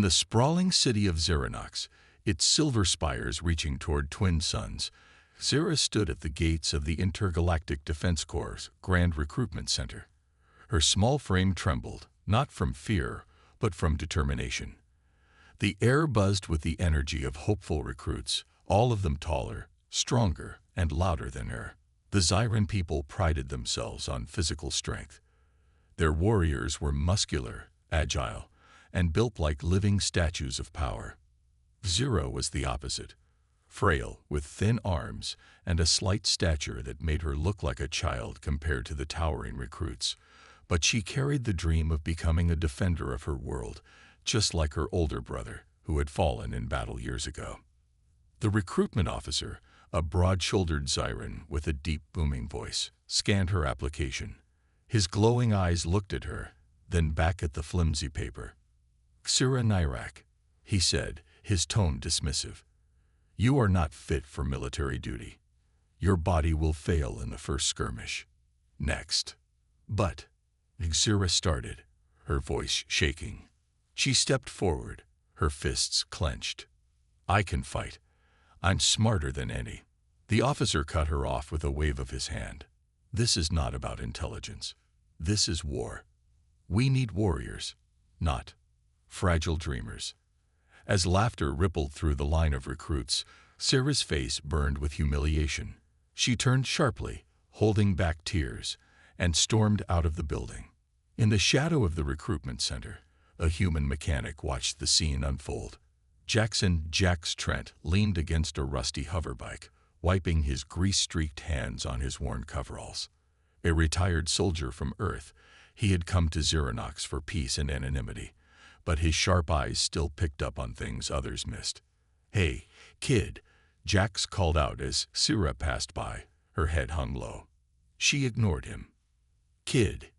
the sprawling city of Xeranox, its silver spires reaching toward twin suns, Xera stood at the gates of the Intergalactic Defense Corps' Grand Recruitment Center. Her small frame trembled, not from fear, but from determination. The air buzzed with the energy of hopeful recruits, all of them taller, stronger, and louder than her. The Xyran people prided themselves on physical strength. Their warriors were muscular, agile, and built like living statues of power. Xera was the opposite, frail, with thin arms and a slight stature that made her look like a child compared to the towering recruits. But she carried the dream of becoming a defender of her world, just like her older brother, who had fallen in battle years ago. The recruitment officer, a broad-shouldered Xyran with a deep, booming voice, scanned her application. His glowing eyes looked at her, then back at the flimsy paper. "Xera Nyrak," he said, his tone dismissive. "You are not fit for military duty. Your body will fail in the first skirmish. Next." "But," Xera started, her voice shaking. She stepped forward, her fists clenched. "I can fight. I'm smarter than any." The officer cut her off with a wave of his hand. "This is not about intelligence. This is war. We need warriors, not fragile dreamers." As laughter rippled through the line of recruits, Xera's face burned with humiliation. She turned sharply, holding back tears, and stormed out of the building. In the shadow of the recruitment center, a human mechanic watched the scene unfold. Jax Trent leaned against a rusty hoverbike, wiping his grease-streaked hands on his worn coveralls. A retired soldier from Earth, he had come to Xeranox for peace and anonymity, but his sharp eyes still picked up on things others missed. "Hey, kid," Jax called out as Xera passed by, her head hung low. She ignored him. "Kid,"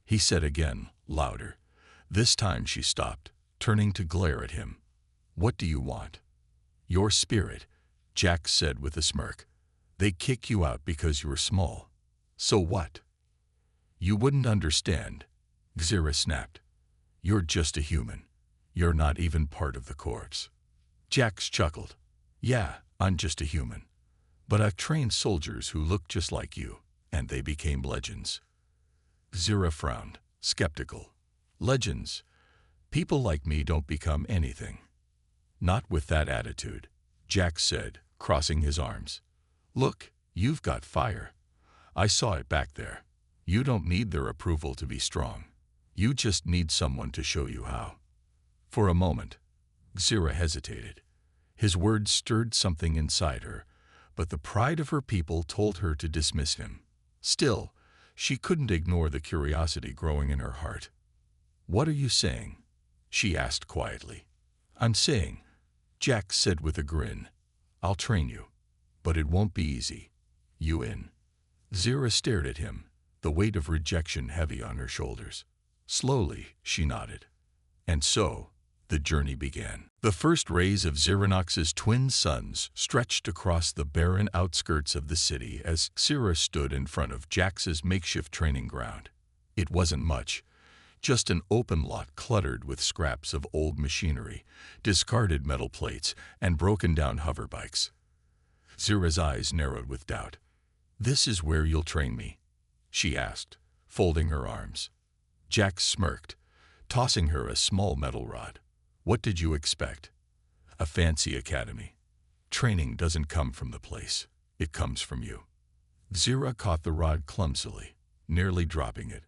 he said again, louder. This time she stopped, turning to glare at him. "What do you want?" "Your spirit," Jax said with a smirk. "They kick you out because you're small. So what?" "You wouldn't understand," Xera snapped. "You're just a human. You're not even part of the corps." Jax chuckled. "Yeah, I'm just a human. But I've trained soldiers who look just like you, and they became legends." Xera frowned, skeptical. "Legends? People like me don't become anything." "Not with that attitude," Jax said, crossing his arms. "Look, you've got fire. I saw it back there. You don't need their approval to be strong. You just need someone to show you how." For a moment, Xera hesitated. His words stirred something inside her, but the pride of her people told her to dismiss him. Still, she couldn't ignore the curiosity growing in her heart. "What are you saying?" she asked quietly. "I'm saying," Jax said with a grin, "I'll train you, but it won't be easy. You in?" Xera stared at him, the weight of rejection heavy on her shoulders. Slowly, she nodded. And so, the journey began. The first rays of Xeranox's twin suns stretched across the barren outskirts of the city as Xera stood in front of Jax's makeshift training ground. It wasn't much, just an open lot cluttered with scraps of old machinery, discarded metal plates, and broken-down hoverbikes. Xera's eyes narrowed with doubt. "This is where you'll train me?" she asked, folding her arms. Jax smirked, tossing her a small metal rod. "What did you expect? A fancy academy. Training doesn't come from the place. It comes from you." Xera caught the rod clumsily, nearly dropping it.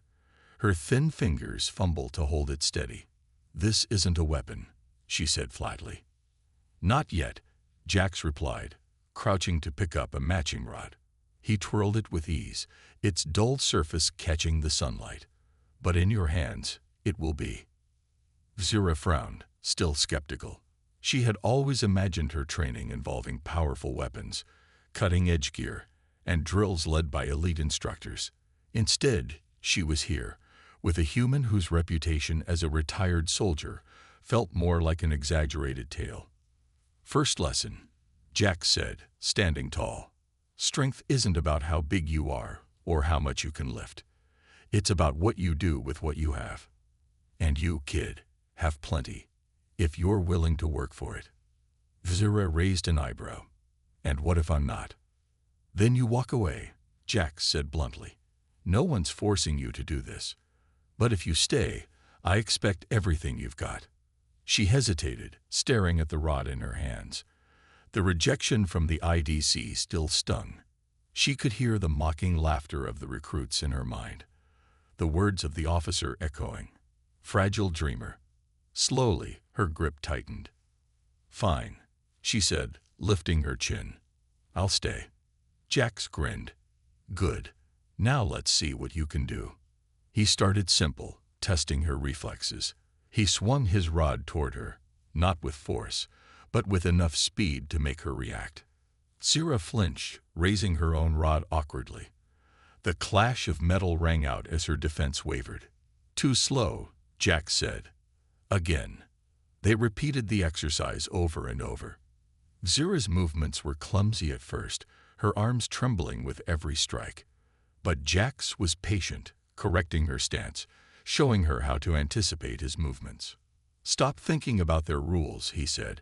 Her thin fingers fumbled to hold it steady. "This isn't a weapon," she said flatly. "Not yet," Jax replied, crouching to pick up a matching rod. He twirled it with ease, its dull surface catching the sunlight. "But in your hands, it will be." Xera frowned, still skeptical. She had always imagined her training involving powerful weapons, cutting-edge gear, and drills led by elite instructors. Instead, she was here, with a human whose reputation as a retired soldier felt more like an exaggerated tale. "First lesson," Jax said, standing tall. "Strength isn't about how big you are or how much you can lift. It's about what you do with what you have. And you, kid, have plenty. if you're willing to work for it. Zira raised an eyebrow. And what if I'm not? Then you walk away, Jax said bluntly. No one's forcing you to do this. But if you stay, I expect everything you've got. She hesitated, staring at the rod in her hands. The rejection from the IDC still stung. She could hear the mocking laughter of the recruits in her mind. The words of the officer echoing. Fragile dreamer. Slowly, her grip tightened. Fine, she said, lifting her chin. I'll stay. Jax grinned. Good. Now let's see what you can do. He started simple, testing her reflexes. He swung his rod toward her, not with force, but with enough speed to make her react. Zira flinched, raising her own rod awkwardly. The clash of metal rang out as her defense wavered. Too slow, Jax said. Again. They repeated the exercise over and over. Zira's movements were clumsy at first, her arms trembling with every strike. But Jax was patient, correcting her stance, showing her how to anticipate his movements. Stop thinking about their rules, he said,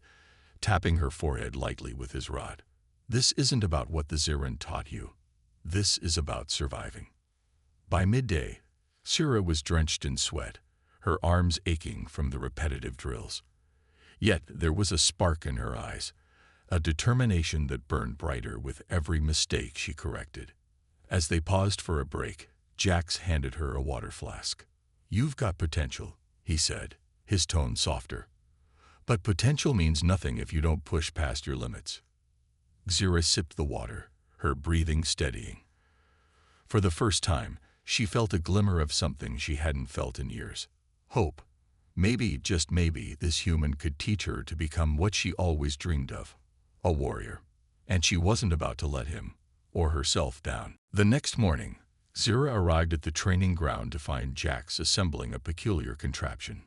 tapping her forehead lightly with his rod. This isn't about what the Ziran taught you. This is about surviving. By midday, Zira was drenched in sweat, her arms aching from the repetitive drills. Yet there was a spark in her eyes, a determination that burned brighter with every mistake she corrected. As they paused for a break, Jax handed her a water flask. You've got potential, he said, his tone softer. But potential means nothing if you don't push past your limits. Zira sipped the water, her breathing steadying. For the first time, she felt a glimmer of something she hadn't felt in years. Hope. Maybe, just maybe, this human could teach her to become what she always dreamed of, a warrior. And she wasn't about to let him, or herself, down. The next morning, Zira arrived at the training ground to find Jax assembling a peculiar contraption.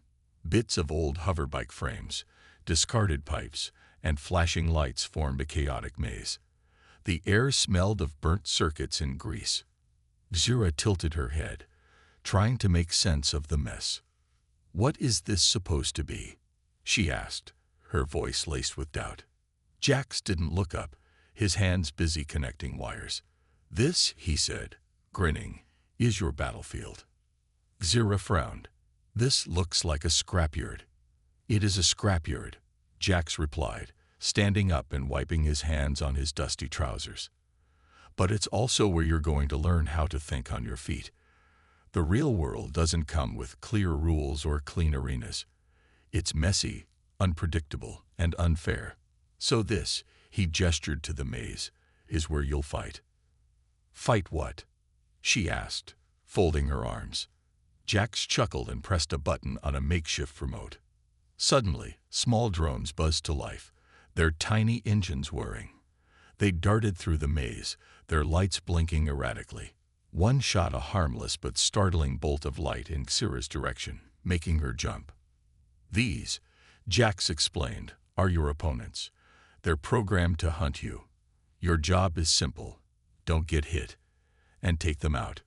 Bits of old hoverbike frames, discarded pipes, and flashing lights formed a chaotic maze. The air smelled of burnt circuits and grease. Zira tilted her head, trying to make sense of the mess. What is this supposed to be? She asked, her voice laced with doubt. Jax didn't look up, his hands busy connecting wires. This, he said, grinning, is your battlefield. Zira frowned. This looks like a scrapyard. It is a scrapyard, Jax replied, standing up and wiping his hands on his dusty trousers. But it's also where you're going to learn how to think on your feet. The real world doesn't come with clear rules or clean arenas. It's messy, unpredictable, and unfair. So this, he gestured to the maze, is where you'll fight. Fight what? She asked, folding her arms. Jax chuckled and pressed a button on a makeshift remote. Suddenly, small drones buzzed to life, their tiny engines whirring. They darted through the maze, their lights blinking erratically. One shot a harmless but startling bolt of light in Zira's direction, making her jump. These, Jax explained, are your opponents. They're programmed to hunt you. Your job is simple. Don't get hit, and take them out.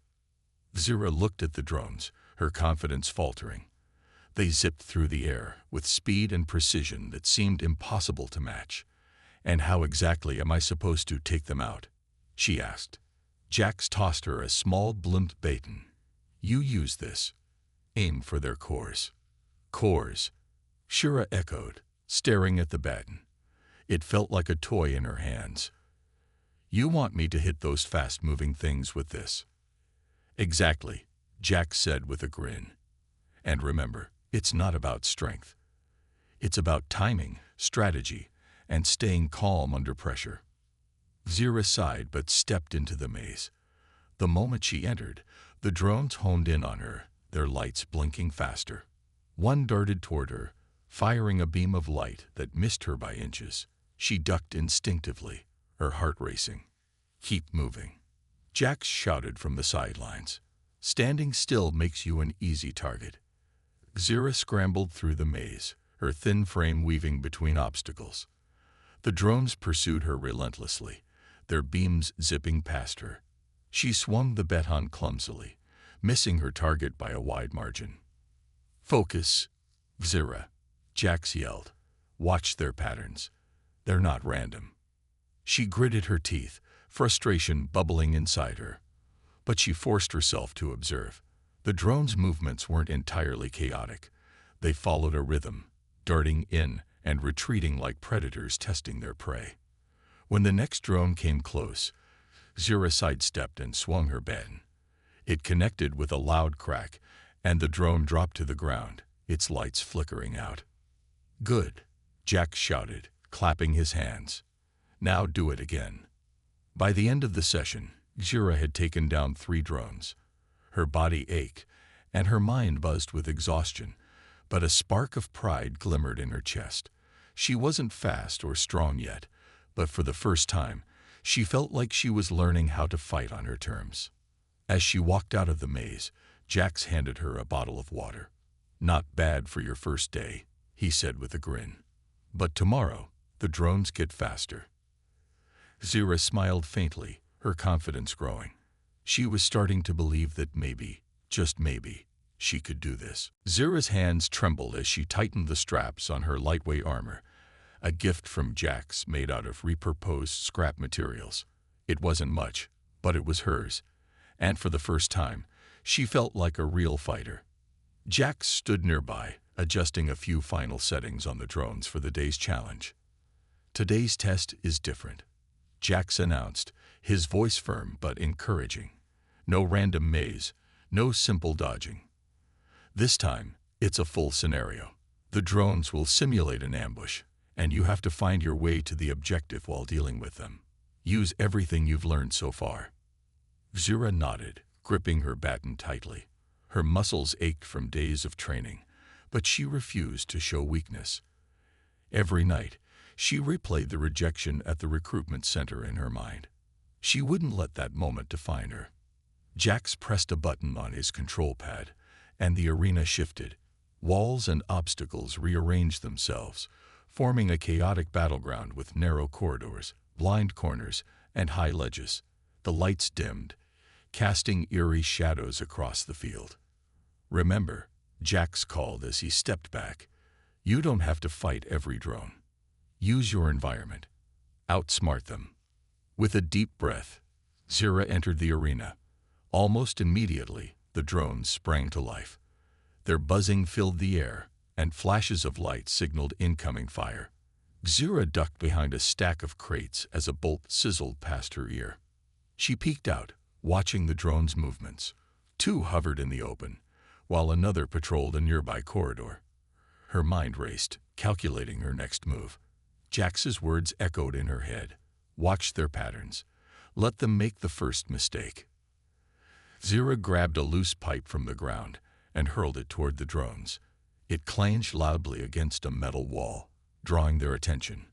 Zira looked at the drones, her confidence faltering. They zipped through the air with speed and precision that seemed impossible to match. And how exactly am I supposed to take them out? She asked. Jax tossed her a small blunt baton. You use this. Aim for their cores. Cores. Zira echoed, staring at the baton. It felt like a toy in her hands. You want me to hit those fast-moving things with this? Exactly, Jax said with a grin. And remember, it's not about strength. It's about timing, strategy, and staying calm under pressure. Zira sighed but stepped into the maze. The moment she entered, the drones honed in on her, their lights blinking faster. One darted toward her, firing a beam of light that missed her by inches. She ducked instinctively, her heart racing. Keep moving. Jax shouted from the sidelines. Standing still makes you an easy target. Zira scrambled through the maze, her thin frame weaving between obstacles. The drones pursued her relentlessly, their beams zipping past her. She swung the baton clumsily, missing her target by a wide margin. Focus, Zira. Jax yelled. "Watch their patterns. They're not random." She gritted her teeth, frustration bubbling inside her. But she forced herself to observe. The drone's movements weren't entirely chaotic. They followed a rhythm, darting in and retreating like predators testing their prey. When the next drone came close, Zira sidestepped and swung her baton. It connected with a loud crack, and the drone dropped to the ground, its lights flickering out. "Good," Jack shouted, clapping his hands. "Now do it again." By the end of the session, Zira had taken down 3 drones. Her body ached, and her mind buzzed with exhaustion, but a spark of pride glimmered in her chest. She wasn't fast or strong yet, but for the first time, she felt like she was learning how to fight on her terms. As she walked out of the maze, Jax handed her a bottle of water. "Not bad for your first day," he said with a grin. "But tomorrow, the drones get faster." Zira smiled faintly, her confidence growing. She was starting to believe that maybe, just maybe, she could do this. Zira's hands trembled as she tightened the straps on her lightweight armor, a gift from Jax made out of repurposed scrap materials. It wasn't much, but it was hers, and for the first time, she felt like a real fighter. Jax stood nearby, adjusting a few final settings on the drones for the day's challenge. "Today's test is different," Jax announced, his voice firm but encouraging. "No random maze, no simple dodging. This time, it's a full scenario. The drones will simulate an ambush, and you have to find your way to the objective while dealing with them. Use everything you've learned so far." Zira nodded, gripping her baton tightly. Her muscles ached from days of training, but she refused to show weakness. Every night, she replayed the rejection at the recruitment center in her mind. She wouldn't let that moment define her. Jax pressed a button on his control pad, and the arena shifted. Walls and obstacles rearranged themselves, forming a chaotic battleground with narrow corridors, blind corners, and high ledges. The lights dimmed, casting eerie shadows across the field. "Remember," Jax called as he stepped back, "you don't have to fight every drone. Use your environment. Outsmart them." With a deep breath, Zira entered the arena. Almost immediately, the drones sprang to life. Their buzzing filled the air, and flashes of light signaled incoming fire. Zira ducked behind a stack of crates as a bolt sizzled past her ear. She peeked out, watching the drones' movements. 2 hovered in the open, while another patrolled a nearby corridor. Her mind raced, calculating her next move. Jax's words echoed in her head. "Watch their patterns. Let them make the first mistake." Zira grabbed a loose pipe from the ground and hurled it toward the drones. It clanged loudly against a metal wall, drawing their attention.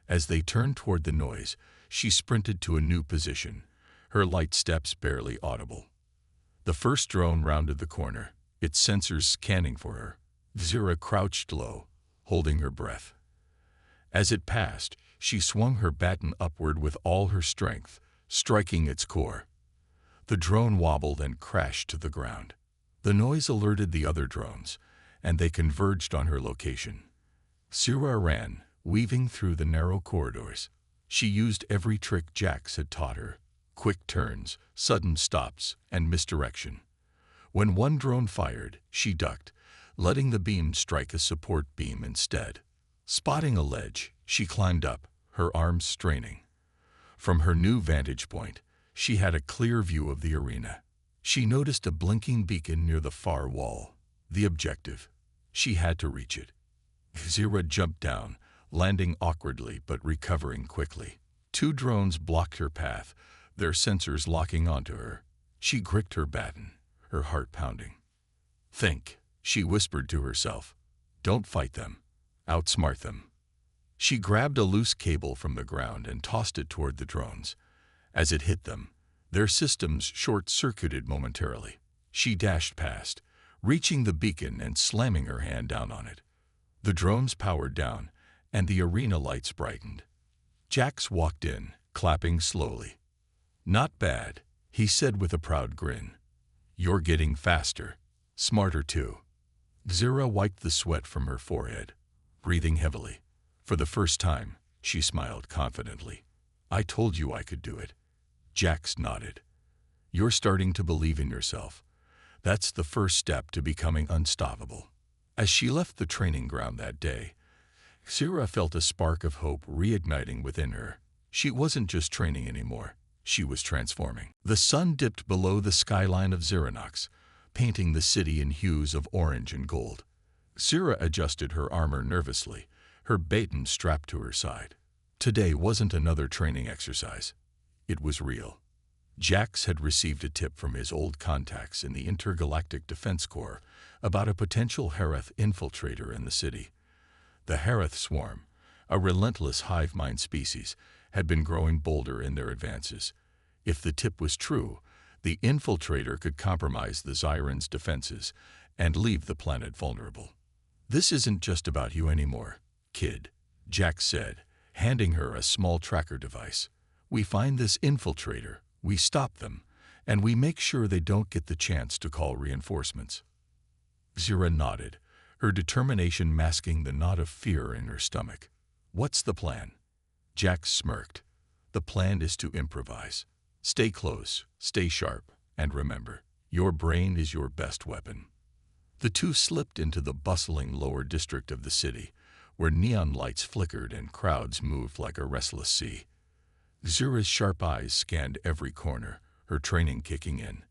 As they turned toward the noise, she sprinted to a new position, her light steps barely audible. The first drone rounded the corner, its sensors scanning for her. Zira crouched low, holding her breath. As it passed, she swung her baton upward with all her strength, striking its core. The drone wobbled and crashed to the ground. The noise alerted the other drones, and they converged on her location. Zira ran, weaving through the narrow corridors. She used every trick Jax had taught her: quick turns, sudden stops, and misdirection. When one drone fired, she ducked, letting the beam strike a support beam instead. Spotting a ledge, she climbed up, her arms straining. From her new vantage point, she had a clear view of the arena. She noticed a blinking beacon near the far wall. The objective. She had to reach it. Zira jumped down, landing awkwardly but recovering quickly. 2 drones blocked her path, their sensors locking onto her. She gripped her baton, her heart pounding. "Think," she whispered to herself. "Don't fight them. Outsmart them." She grabbed a loose cable from the ground and tossed it toward the drones. As it hit them, their systems short-circuited momentarily. She dashed past, reaching the beacon and slamming her hand down on it. The drones powered down, and the arena lights brightened. Jax walked in, clapping slowly. "Not bad," he said with a proud grin. "You're getting faster. Smarter too." Zira wiped the sweat from her forehead. breathing heavily. For the first time, she smiled confidently. I told you I could do it. Jax nodded. You're starting to believe in yourself. That's the first step to becoming unstoppable. As she left the training ground that day, Sira felt a spark of hope reigniting within her. She wasn't just training anymore. She was transforming. The sun dipped below the skyline of Xerinox, painting the city in hues of orange and gold. Sira adjusted her armor nervously, her baton strapped to her side. Today wasn't another training exercise. It was real. Jax had received a tip from his old contacts in the Intergalactic Defense Corps about a potential Herath infiltrator in the city. The Herath swarm, a relentless hive mind species, had been growing bolder in their advances. If the tip was true, the infiltrator could compromise the Xyrans' defenses and leave the planet vulnerable. This isn't just about you anymore, kid, Jax said, handing her a small tracker device. We find this infiltrator, we stop them, and we make sure they don't get the chance to call reinforcements. Xira nodded, her determination masking the knot of fear in her stomach. What's the plan? Jax smirked. The plan is to improvise. Stay close, stay sharp, and remember, your brain is your best weapon. The two slipped into the bustling lower district of the city, where neon lights flickered and crowds moved like a restless sea. Xira's sharp eyes scanned every corner, her training kicking in.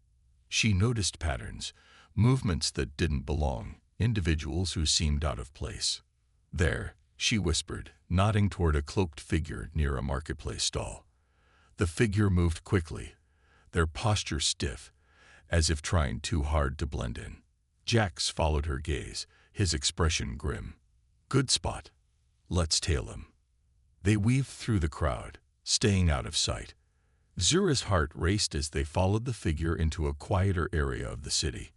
She noticed patterns, movements that didn't belong, individuals who seemed out of place. There, she whispered, nodding toward a cloaked figure near a marketplace stall. The figure moved quickly, their posture stiff, as if trying too hard to blend in. Jax followed her gaze, his expression grim. Good spot. Let's tail him. They weaved through the crowd, staying out of sight. Xira's heart raced as they followed the figure into a quieter area of the city.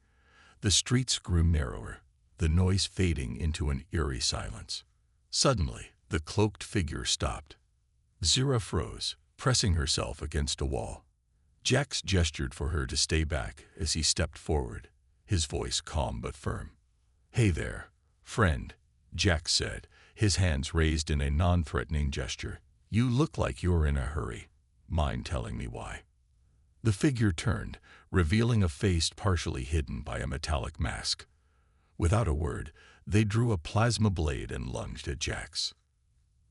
The streets grew narrower, the noise fading into an eerie silence. Suddenly, the cloaked figure stopped. Xira froze, pressing herself against a wall. Jax gestured for her to stay back as he stepped forward, his voice calm but firm. Hey there, friend, Jax said, his hands raised in a non-threatening gesture. You look like you're in a hurry. Mind telling me why? The figure turned, revealing a face partially hidden by a metallic mask. Without a word, they drew a plasma blade and lunged at Jax.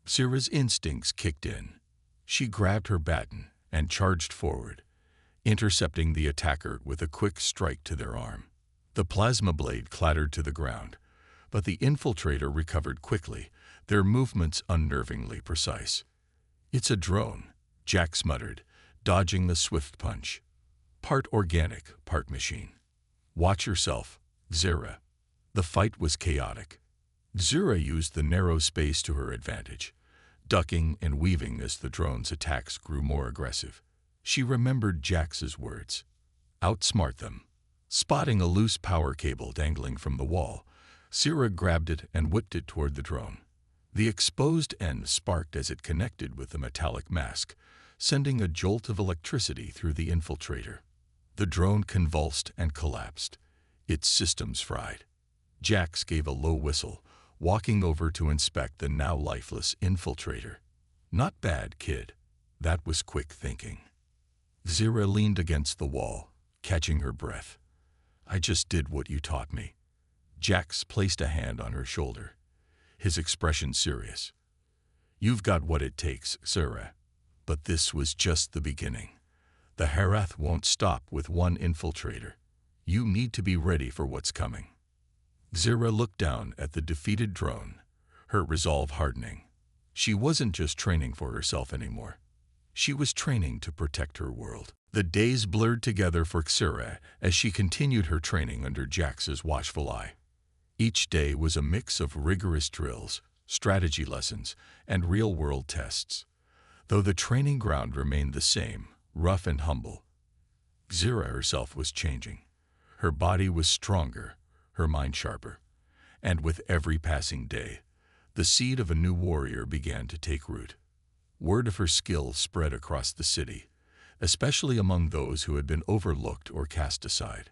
Xira's instincts kicked in. She grabbed her baton and charged forward, intercepting the attacker with a quick strike to their arm. The plasma blade clattered to the ground, but the infiltrator recovered quickly, their movements unnervingly precise. It's a drone, Jax muttered, dodging the swift punch. Part organic, part machine. Watch yourself, Xira. The fight was chaotic. Xira used the narrow space to her advantage, ducking and weaving as the drone's attacks grew more aggressive. She remembered Jax's words. Outsmart them. Spotting a loose power cable dangling from the wall, Xira grabbed it and whipped it toward the drone. The exposed end sparked as it connected with the metallic mask, sending a jolt of electricity through the infiltrator. The drone convulsed and collapsed, its systems fried. Jax gave a low whistle, walking over to inspect the now lifeless infiltrator. Not bad, kid. That was quick thinking. Xira leaned against the wall, catching her breath. I just did what you taught me. Jax placed a hand on her shoulder, his expression serious. You've got what it takes, Xira. But this was just the beginning. The Herath won't stop with one infiltrator. You need to be ready for what's coming. Xira looked down at the defeated drone, her resolve hardening. She wasn't just training for herself anymore. She was training to protect her world. The days blurred together for Xira as she continued her training under Jax's watchful eye. Each day was a mix of rigorous drills, strategy lessons, and real-world tests. Though the training ground remained the same, rough and humble, Xira herself was changing. Her body was stronger, her mind sharper, and with every passing day, the seed of a new warrior began to take root. Word of her skill spread across the city, especially among those who had been overlooked or cast aside.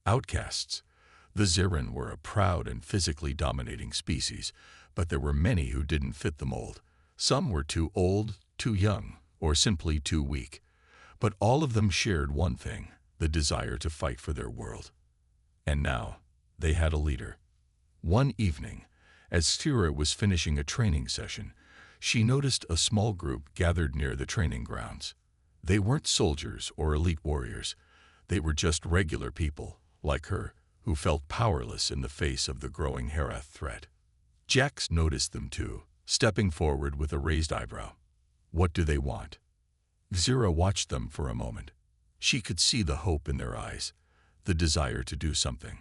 Outcasts, the Xyran were a proud and physically dominating species, But there were many who didn't fit the mold. Some were too old, too young, or simply too weak. But all of them shared one thing, the desire to fight for their world. And now, they had a leader. One evening, as Sira was finishing a training session, she noticed a small group gathered near the training grounds. They weren't soldiers or elite warriors. They were just regular people, like her, who felt powerless in the face of the growing Herath threat. Jax noticed them too, stepping forward with a raised eyebrow. What do they want? Zira watched them for a moment. She could see the hope in their eyes, the desire to do something.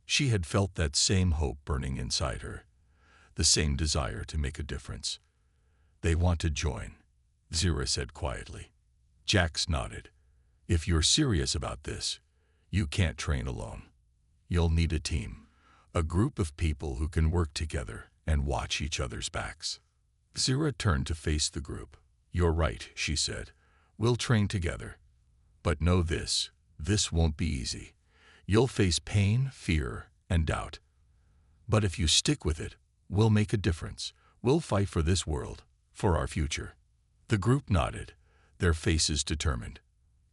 She had felt that same hope burning inside her, the same desire to make a difference. They want to join, Zira said quietly. Jax nodded. If you're serious about this, you can't train alone. You'll need a team, a group of people who can work together and watch each other's backs. Zira turned to face the group. You're right, she said. We'll train together. But know this won't be easy. You'll face pain, fear, and doubt. But if you stick with it, we'll make a difference. We'll fight for this world, for our future. The group nodded, their faces determined.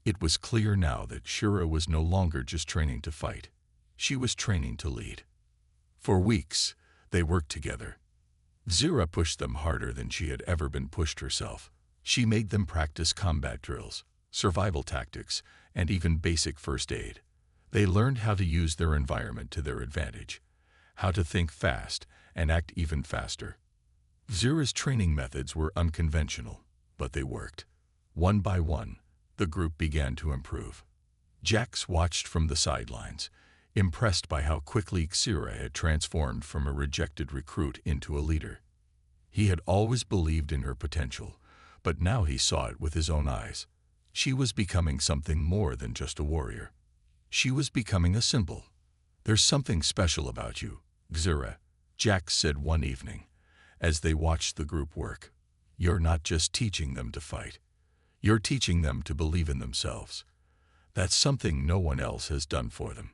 It was clear now that Shura was no longer just training to fight. She was training to lead. For weeks, they worked together. Zira pushed them harder than she had ever been pushed herself. She made them practice combat drills, survival tactics, and even basic first aid. They learned how to use their environment to their advantage, how to think fast and act even faster. Zira's training methods were unconventional, but they worked. One by one, the group began to improve. Jax watched from the sidelines, impressed by how quickly Xira had transformed from a rejected recruit into a leader. He had always believed in her potential, but now he saw it with his own eyes. She was becoming something more than just a warrior. She was becoming a symbol. There's something special about you, Xira, Jax said one evening, as they watched the group work. You're not just teaching them to fight. You're teaching them to believe in themselves. That's something no one else has done for them.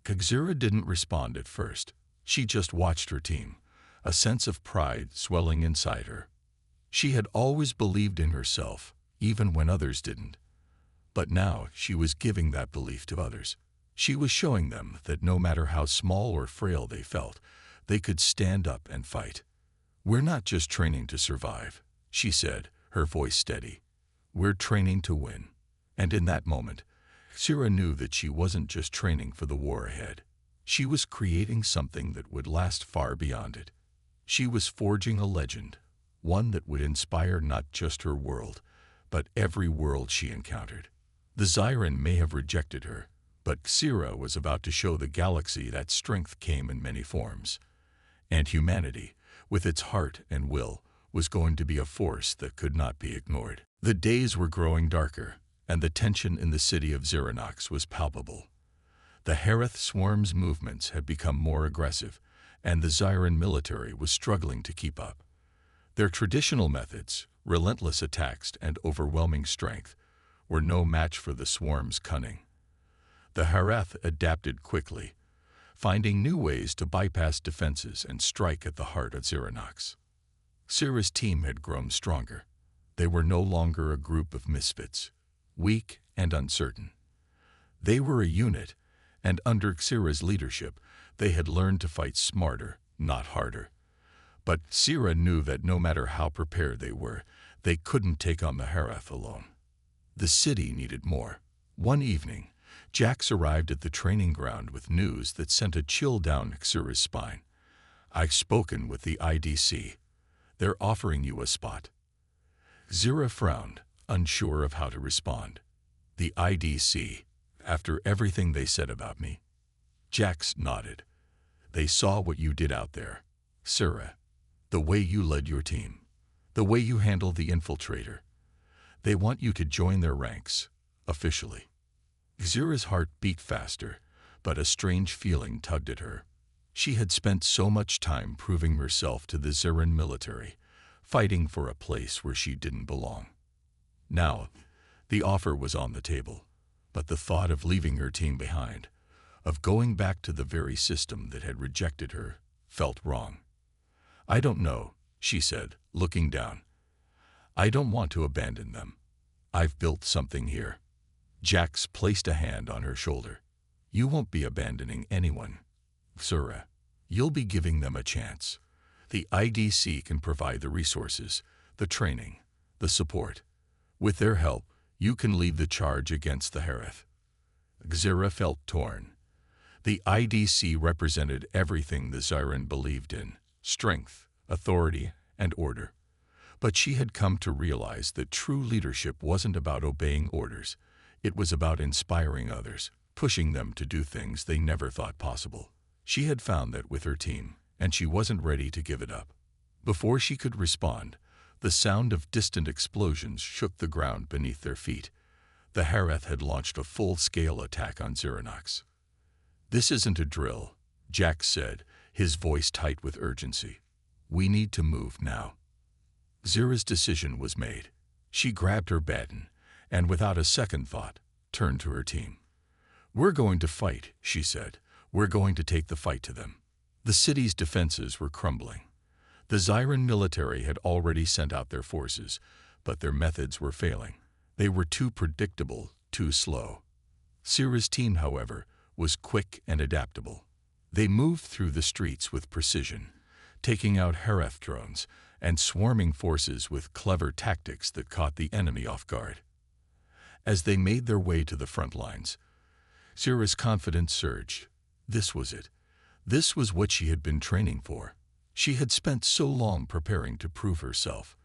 Xira didn't respond at first. She just watched her team, a sense of pride swelling inside her. She had always believed in herself, even when others didn't. But now she was giving that belief to others. She was showing them that no matter how small or frail they felt, they could stand up and fight. We're not just training to survive, she said, her voice steady. We're training to win. And in that moment, Xira knew that she wasn't just training for the war ahead. She was creating something that would last far beyond it. She was forging a legend, one that would inspire not just her world, but every world she encountered. The Zyran may have rejected her, but Xira was about to show the galaxy that strength came in many forms. And humanity, with its heart and will, was going to be a force that could not be ignored. The days were growing darker, and the tension in the city of Xeranox was palpable. The Herath swarm's movements had become more aggressive, and the Zyran military was struggling to keep up. Their traditional methods, relentless attacks and overwhelming strength, were no match for the swarm's cunning. The Herath adapted quickly, finding new ways to bypass defenses and strike at the heart of Xeranox. Xira's team had grown stronger. They were no longer a group of misfits, weak and uncertain. They were a unit, and under Xira's leadership, they had learned to fight smarter, not harder. But Xira knew that no matter how prepared they were, they couldn't take on the Herath alone. The city needed more. One evening, Jax arrived at the training ground with news that sent a chill down Xira's spine. I've spoken with the IDC. They're offering you a spot. Xira frowned, unsure of how to respond. The IDC, after everything they said about me? Jax nodded. They saw what you did out there, Xira. The way you led your team. The way you handled the infiltrator. They want you to join their ranks, officially. Xira's heart beat faster, but a strange feeling tugged at her. She had spent so much time proving herself to the Zyran military, fighting for a place where she didn't belong. Now, the offer was on the table, but the thought of leaving her team behind, of going back to the very system that had rejected her, felt wrong. I don't know, she said, looking down. I don't want to abandon them. I've built something here. Jax placed a hand on her shoulder. You won't be abandoning anyone, Zira. You'll be giving them a chance. The IDC can provide the resources, the training, the support. With their help, you can lead the charge against the Hareth. Zira felt torn. The IDC represented everything the Zyran believed in: strength, authority, and order. But she had come to realize that true leadership wasn't about obeying orders. It was about inspiring others, pushing them to do things they never thought possible. She had found that with her team, and she wasn't ready to give it up. Before she could respond, the sound of distant explosions shook the ground beneath their feet. The Hareth had launched a full-scale attack on Xeranox. This isn't a drill, Jax said, his voice tight with urgency. We need to move now. Zira's decision was made. She grabbed her baton and, without a second thought, turned to her team. We're going to fight, she said. We're going to take the fight to them. The city's defenses were crumbling. The Zyran military had already sent out their forces, but their methods were failing. They were too predictable, too slow. Zira's team, however, was quick and adaptable. They moved through the streets with precision, taking out Hareth drones and swarming forces with clever tactics that caught the enemy off guard. As they made their way to the front lines, Zira's confidence surged. This was it. This was what she had been training for. She had spent so long preparing to prove herself.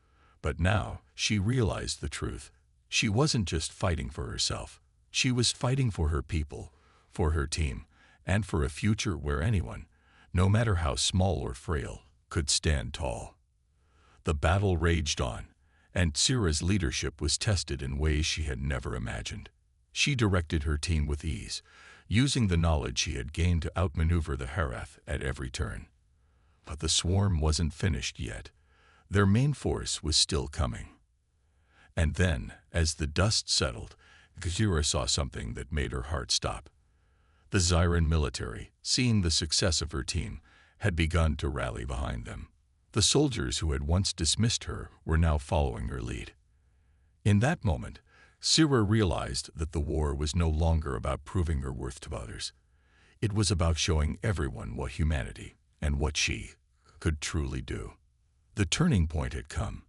But now she realized the truth. She wasn't just fighting for herself. She was fighting for her people, for her team, and for a future where anyone, no matter how small or frail, could stand tall. The battle raged on, and Zira's leadership was tested in ways she had never imagined. She directed her team with ease, using the knowledge she had gained to outmaneuver the Hareth at every turn. But the swarm wasn't finished yet. Their main force was still coming. And then, as the dust settled, Zira saw something that made her heart stop. The Zyran military, seeing the success of her team, had begun to rally behind them. The soldiers who had once dismissed her were now following her lead. In that moment, Zira realized that the war was no longer about proving her worth to others. It was about showing everyone what humanity, and what she, could truly do. The turning point had come,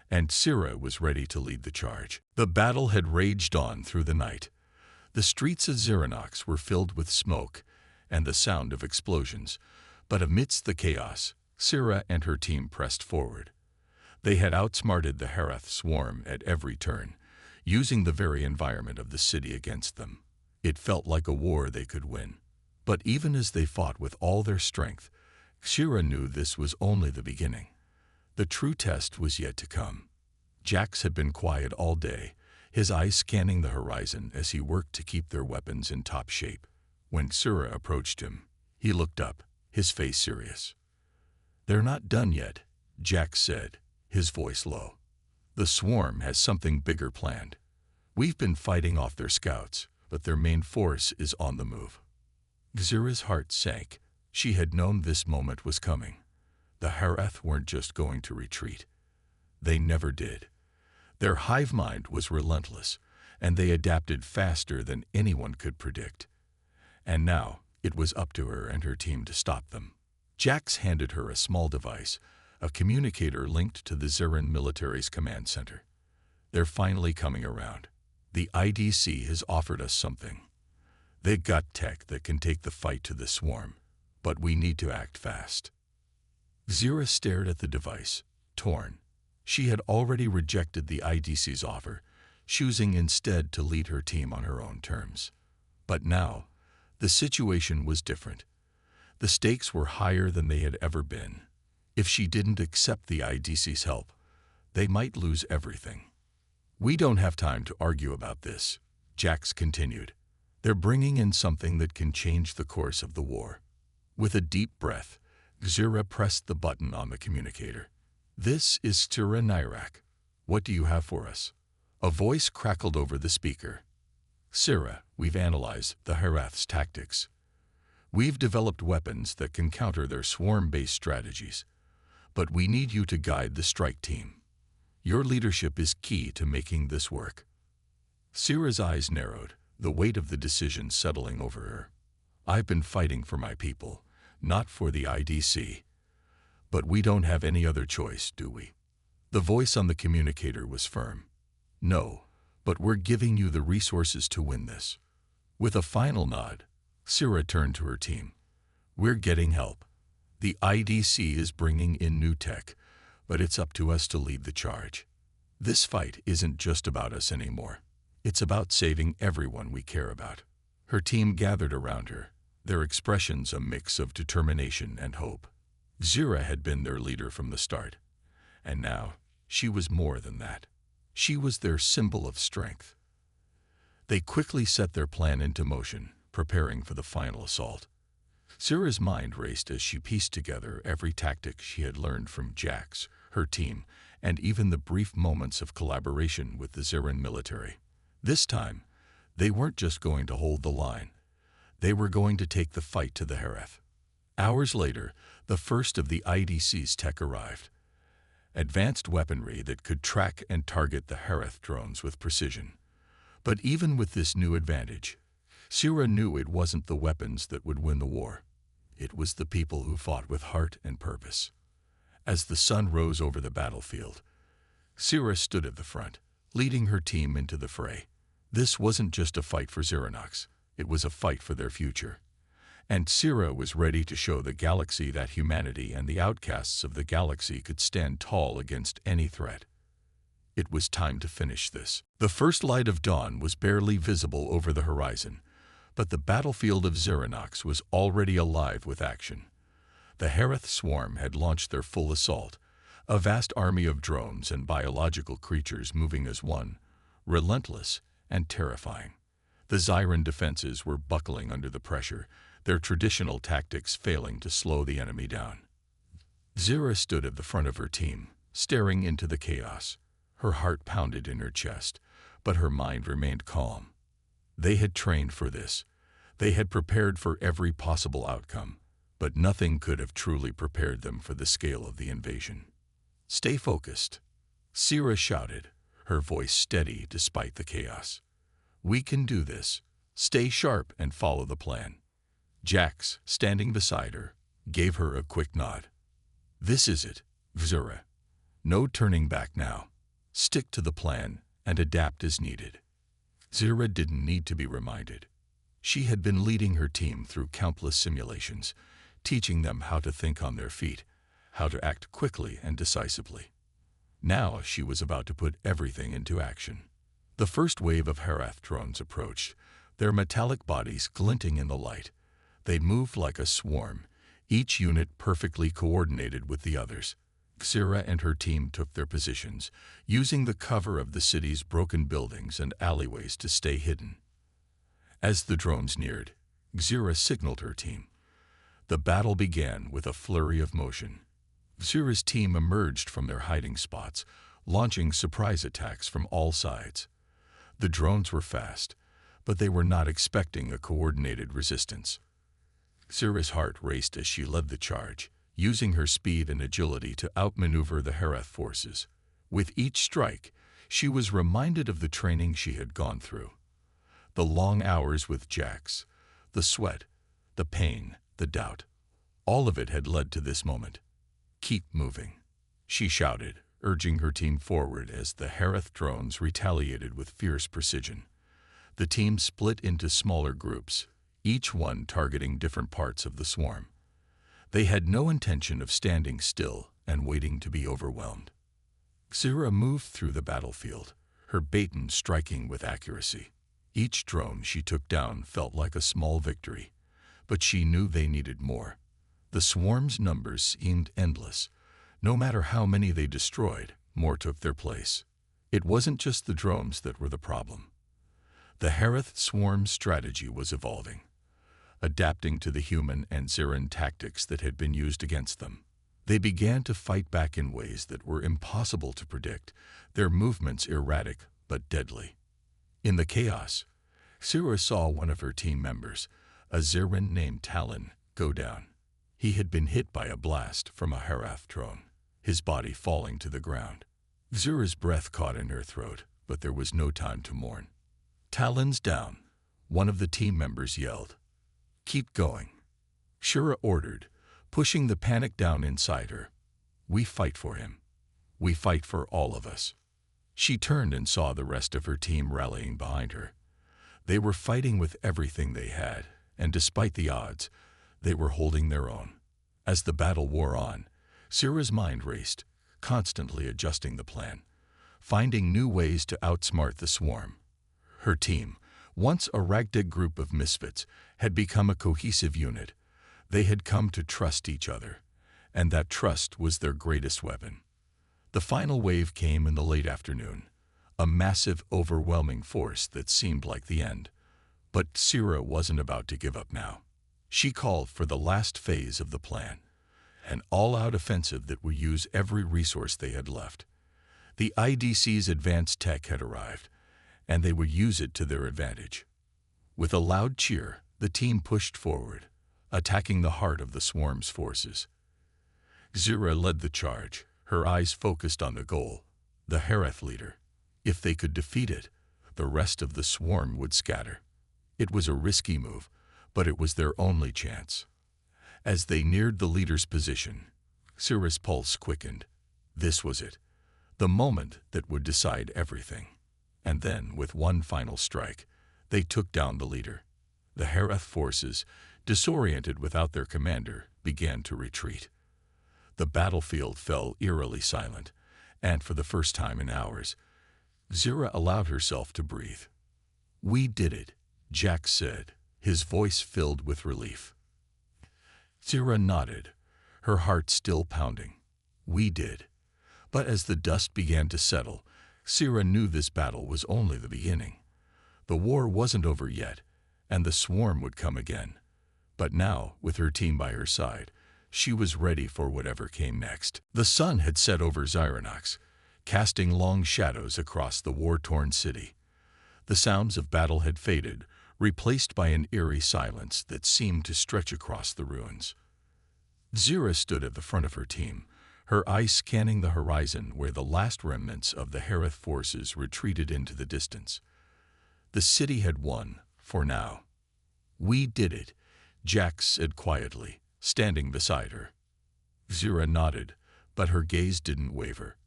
and Zira was ready to lead the charge. The battle had raged on through the night. The streets of Xeranox were filled with smoke and the sound of explosions, but amidst the chaos, Zira and her team pressed forward. They had outsmarted the Hareth swarm at every turn, using the very environment of the city against them. It felt like a war they could win. But even as they fought with all their strength, Zira knew this was only the beginning. The true test was yet to come. Jax had been quiet all day, his eyes scanning the horizon as he worked to keep their weapons in top shape. When Zira approached him, he looked up, his face serious. They're not done yet, Jax said, his voice low. The swarm has something bigger planned. We've been fighting off their scouts, but their main force is on the move. Zira's heart sank. She had known this moment was coming. The Hareth weren't just going to retreat. They never did. Their hive mind was relentless, and they adapted faster than anyone could predict. And now it was up to her and her team to stop them. Jax handed her a small device, a communicator linked to the Zyran military's command center. They're finally coming around. The IDC has offered us something. They've got tech that can take the fight to the swarm, but we need to act fast. Zira stared at the device, torn. She had already rejected the IDC's offer, choosing instead to lead her team on her own terms. But now, the situation was different. The stakes were higher than they had ever been. If she didn't accept the IDC's help, they might lose everything. We don't have time to argue about this, Jax continued. They're bringing in something that can change the course of the war. With a deep breath, Zira pressed the button on the communicator. This is Zira Nyrak. What do you have for us? A voice crackled over the speaker. Zira, we've analyzed the Hareth's tactics. We've developed weapons that can counter their swarm-based strategies. But we need you to guide the strike team. Your leadership is key to making this work." Syrah's eyes narrowed, the weight of the decision settling over her. "I've been fighting for my people, not for the IDC. But we don't have any other choice, do we?" The voice on the communicator was firm. "No, but we're giving you the resources to win this." With a final nod, Syrah turned to her team. "We're getting help. The IDC is bringing in new tech, but it's up to us to lead the charge. This fight isn't just about us anymore. It's about saving everyone we care about." Her team gathered around her, their expressions a mix of determination and hope. Zira had been their leader from the start, and now she was more than that. She was their symbol of strength. They quickly set their plan into motion, preparing for the final assault. Zira's mind raced as she pieced together every tactic she had learned from Jax, her team, and even the brief moments of collaboration with the Ziran military. This time, they weren't just going to hold the line. They were going to take the fight to the Hareth. Hours later, the first of the IDC's tech arrived. Advanced weaponry that could track and target the Hareth drones with precision. But even with this new advantage, Syrah knew it wasn't the weapons that would win the war. It was the people who fought with heart and purpose. As the sun rose over the battlefield, Syrah stood at the front, leading her team into the fray. This wasn't just a fight for Xeranox, it was a fight for their future. And Syrah was ready to show the galaxy that humanity and the outcasts of the galaxy could stand tall against any threat. It was time to finish this. The first light of dawn was barely visible over the horizon, but the battlefield of Xeranox was already alive with action. The Hareth swarm had launched their full assault, a vast army of drones and biological creatures moving as one, relentless and terrifying. The Zyran defenses were buckling under the pressure, their traditional tactics failing to slow the enemy down. Zira stood at the front of her team, staring into the chaos. Her heart pounded in her chest, but her mind remained calm. They had trained for this. They had prepared for every possible outcome, but nothing could have truly prepared them for the scale of the invasion. "Stay focused," Syrah shouted, her voice steady despite the chaos. "We can do this. Stay sharp and follow the plan." Jax, standing beside her, gave her a quick nod. "This is it, Zira. No turning back now. Stick to the plan and adapt as needed." Zira didn't need to be reminded. She had been leading her team through countless simulations, teaching them how to think on their feet, how to act quickly and decisively. Now she was about to put everything into action. The first wave of Hareth drones approached, their metallic bodies glinting in the light. They moved like a swarm, each unit perfectly coordinated with the others. Xira and her team took their positions, using the cover of the city's broken buildings and alleyways to stay hidden. As the drones neared, Xira signaled her team. The battle began with a flurry of motion. Xira's team emerged from their hiding spots, launching surprise attacks from all sides. The drones were fast, but they were not expecting a coordinated resistance. Xira's heart raced as she led the charge, using her speed and agility to outmaneuver the Hareth forces. With each strike, she was reminded of the training she had gone through. The long hours with Jax, the sweat, the pain, the doubt. All of it had led to this moment. "Keep moving," she shouted, urging her team forward as the Hareth drones retaliated with fierce precision. The team split into smaller groups, each one targeting different parts of the swarm. They had no intention of standing still and waiting to be overwhelmed. Xira moved through the battlefield, her baton striking with accuracy. Each drone she took down felt like a small victory, but she knew they needed more. The swarm's numbers seemed endless. No matter how many they destroyed, more took their place. It wasn't just the drones that were the problem. The Hareth swarm strategy was evolving, adapting to the human and Ziran tactics that had been used against them. They began to fight back in ways that were impossible to predict, their movements erratic but deadly. In the chaos, Xira saw one of her team members, a Ziran named Talon, go down. He had been hit by a blast from a Hareth drone. his body falling to the ground. Zira's breath caught in her throat, but there was no time to mourn. "Talons down," one of the team members yelled. "Keep going," Shira ordered, pushing the panic down inside her. "We fight for him. We fight for all of us." She turned and saw the rest of her team rallying behind her. They were fighting with everything they had, and despite the odds, they were holding their own. As the battle wore on, Zira's mind raced, constantly adjusting the plan, finding new ways to outsmart the swarm. Her team, once a ragtag group of misfits, had become a cohesive unit. They had come to trust each other, and that trust was their greatest weapon. The final wave came in the late afternoon, a massive, overwhelming force that seemed like the end. But Zira wasn't about to give up now. She called for the last phase of the plan, an all-out offensive that would use every resource they had left. The IDC's advanced tech had arrived, and they would use it to their advantage. With a loud cheer, the team pushed forward, attacking the heart of the swarm's forces. Zira led the charge, her eyes focused on the goal, the Hareth leader. If they could defeat it, the rest of the swarm would scatter. It was a risky move, but it was their only chance. As they neared the leader's position, Zira's pulse quickened. This was it, the moment that would decide everything. And then, with one final strike, they took down the leader. The Hareth forces, disoriented without their commander, began to retreat. The battlefield fell eerily silent, and for the first time in hours, Zira allowed herself to breathe. "We did it," Jack said, his voice filled with relief. Zira nodded, her heart still pounding. "We did." But as the dust began to settle, Zira knew this battle was only the beginning. The war wasn't over yet, and the swarm would come again. But now, with her team by her side, she was ready for whatever came next. The sun had set over Xyronox, casting long shadows across the war-torn city. The sounds of battle had faded, replaced by an eerie silence that seemed to stretch across the ruins. Zira stood at the front of her team, her eyes scanning the horizon where the last remnants of the Hareth forces retreated into the distance. The city had won, for now. "We did it," Jack said quietly, standing beside her. Zira nodded, but her gaze didn't waver.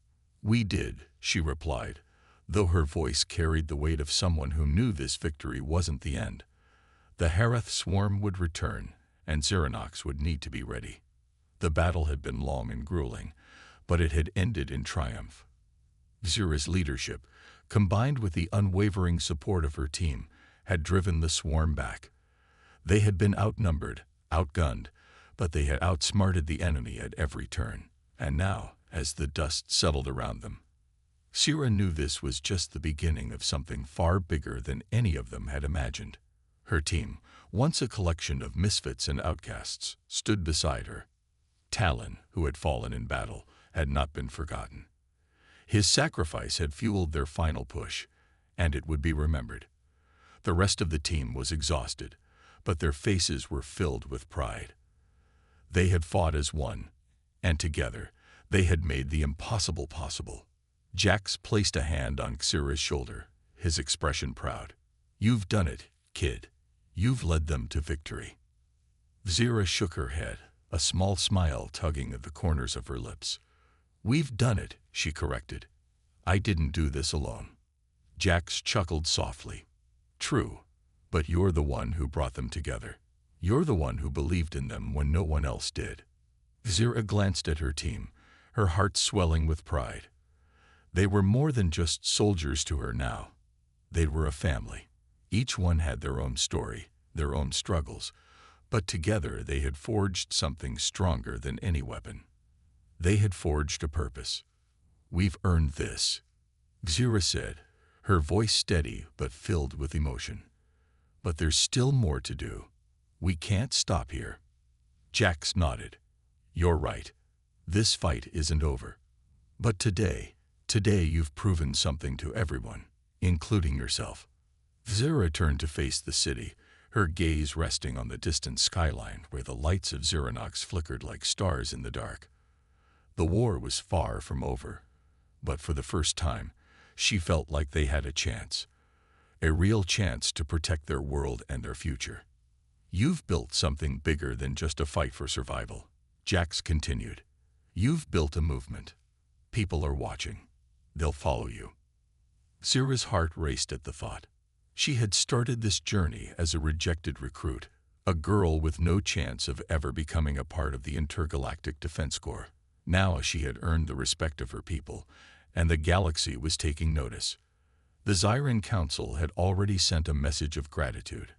"We did," she replied, though her voice carried the weight of someone who knew this victory wasn't the end. The Hareth swarm would return, and Xyronox would need to be ready. The battle had been long and grueling, but it had ended in triumph. Zira's leadership, combined with the unwavering support of her team, had driven the swarm back. They had been outnumbered, outgunned, but they had outsmarted the enemy at every turn. And now, as the dust settled around them, Zira knew this was just the beginning of something far bigger than any of them had imagined. Her team, once a collection of misfits and outcasts, stood beside her. Talon, who had fallen in battle, had not been forgotten. His sacrifice had fueled their final push, and it would be remembered. The rest of the team was exhausted, but their faces were filled with pride. They had fought as one, and together they had made the impossible possible. Jax placed a hand on Xira's shoulder, his expression proud. "You've done it, kid. You've led them to victory." Zira shook her head, a small smile tugging at the corners of her lips. "We've done it," she corrected. "I didn't do this alone." Jax chuckled softly. "True, but you're the one who brought them together. You're the one who believed in them when no one else did." Zira glanced at her team, her heart swelling with pride. They were more than just soldiers to her now. They were a family. Each one had their own story, their own struggles, but together they had forged something stronger than any weapon. They had forged a purpose. "We've earned this," Zira said, her voice steady but filled with emotion. "But there's still more to do. We can't stop here." Jax nodded. "You're right. This fight isn't over. But today you've proven something to everyone, including yourself." Zira turned to face the city, her gaze resting on the distant skyline where the lights of Xyronox flickered like stars in the dark. The war was far from over, but for the first time, she felt like they had a chance. A real chance to protect their world and their future. You've built something bigger than just a fight for survival, Jax continued. You've built a movement. People are watching. They'll follow you. Zira's heart raced at the thought. She had started this journey as a rejected recruit, a girl with no chance of ever becoming a part of the Intergalactic Defense Corps. Now she had earned the respect of her people, and the galaxy was taking notice. The Zyran Council had already sent a message of gratitude,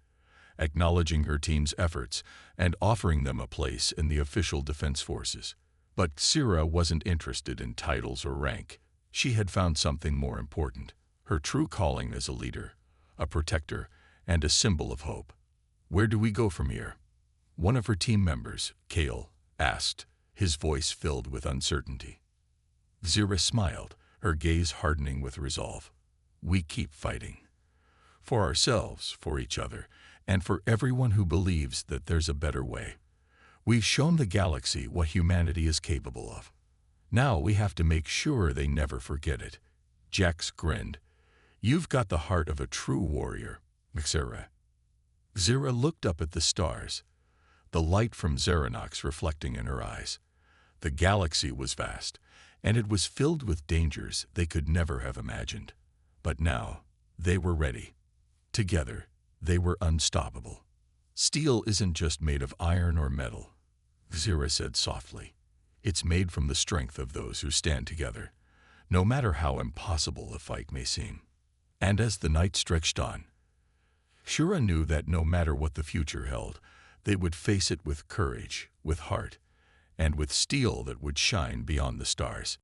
acknowledging her team's efforts and offering them a place in the official defense forces. But Zira wasn't interested in titles or rank. She had found something more important, her true calling as a leader, a protector, and a symbol of hope. Where do we go from here? One of her team members, Kale, asked, his voice filled with uncertainty. Zira smiled, her gaze hardening with resolve. We keep fighting. For ourselves, for each other, and for everyone who believes that there's a better way. We've shown the galaxy what humanity is capable of. Now we have to make sure they never forget it. Jax grinned. You've got the heart of a true warrior, Zira. Zira looked up at the stars, the light from Xeranox reflecting in her eyes. The galaxy was vast, and it was filled with dangers they could never have imagined. But now, they were ready. Together, they were unstoppable. Steel isn't just made of iron or metal, Zira said softly. It's made from the strength of those who stand together, no matter how impossible a fight may seem. And as the night stretched on, Shura knew that no matter what the future held, they would face it with courage, with heart, and with steel that would shine beyond the stars.